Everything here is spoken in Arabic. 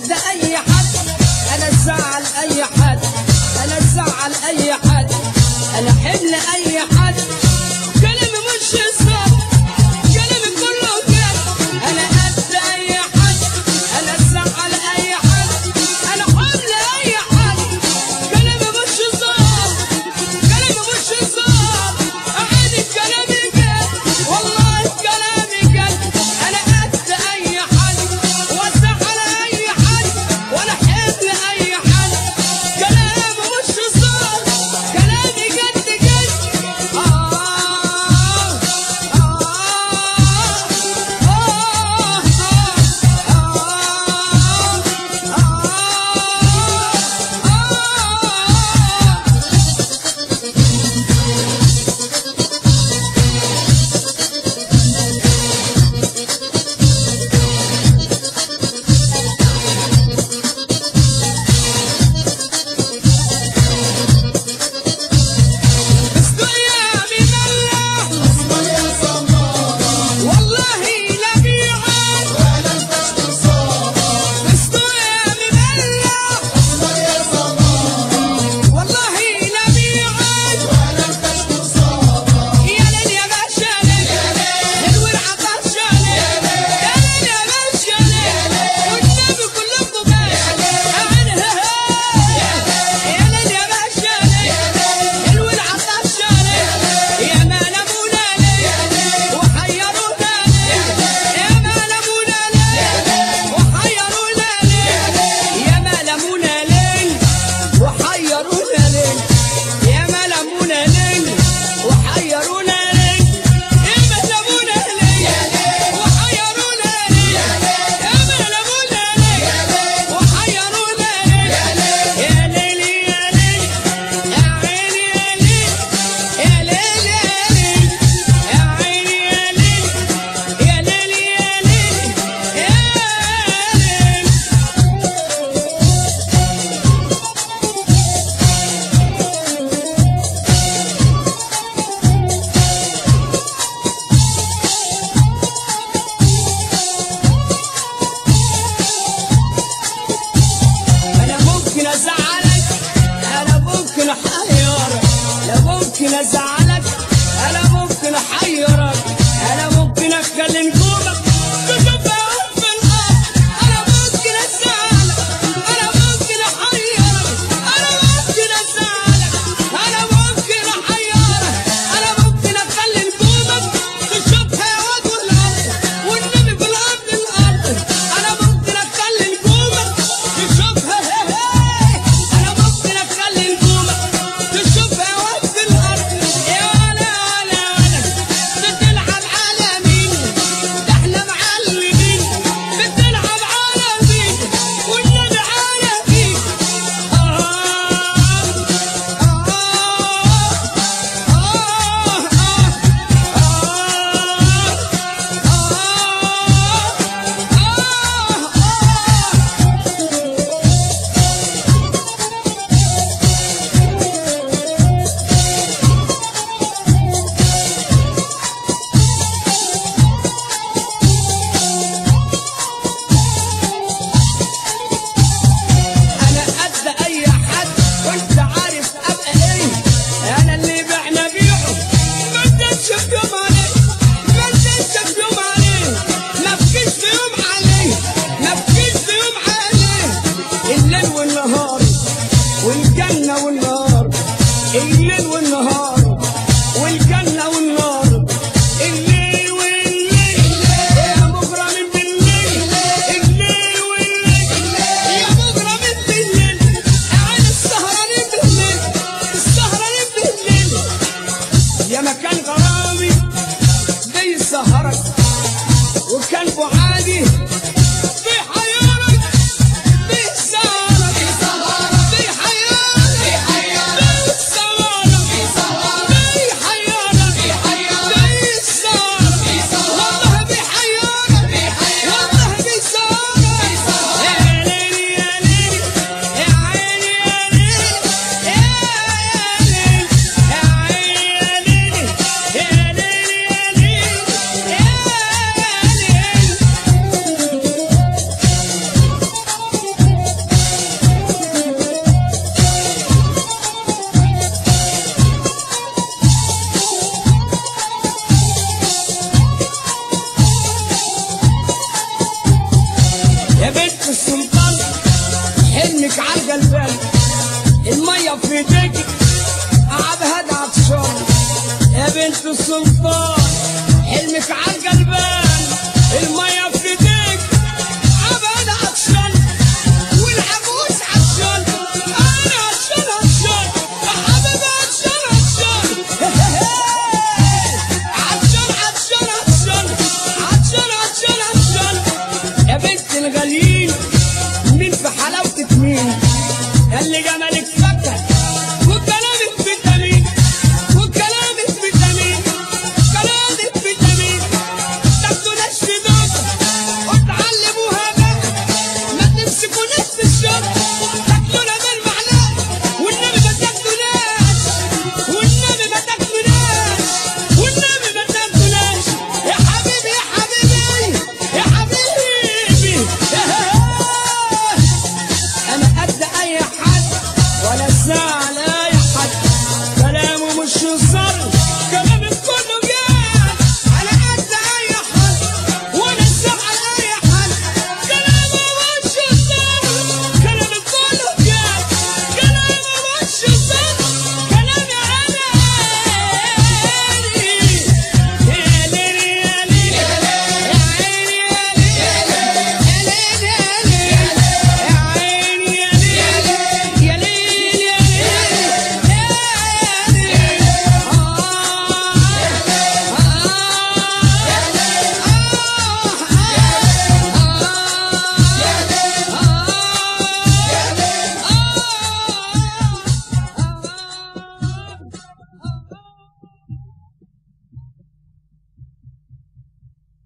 قد اي حد، انا ازعل اي حد، انا ازعل اي حد، انا حمل اي حد. كلامي مش هزار، كلامي كله جد. انا قد اي حد، انا ازعل اي حد، انا حمل اي حد. كلامي مش هزار، كلامي مش هزار. عادي كلامي جد، والله كلامي جد. انا قد اي حد وازعل اي حد، وانا حمل اي حد. كلامي مش هزار، كلامي جد جد. حلمك عالقلبان المية في ايديك عبهد عطشان يا بنت السلطان حلمك عالقلبان المية في ايديك عبهد عطشان والعجوز عطشان انا عطشان عطشان يا حبيبي عطشان عطشان عطشان عطشان عطشان عطشان عطشان يا بنت الغاليين مين في حلاوتك مين اللي جمالك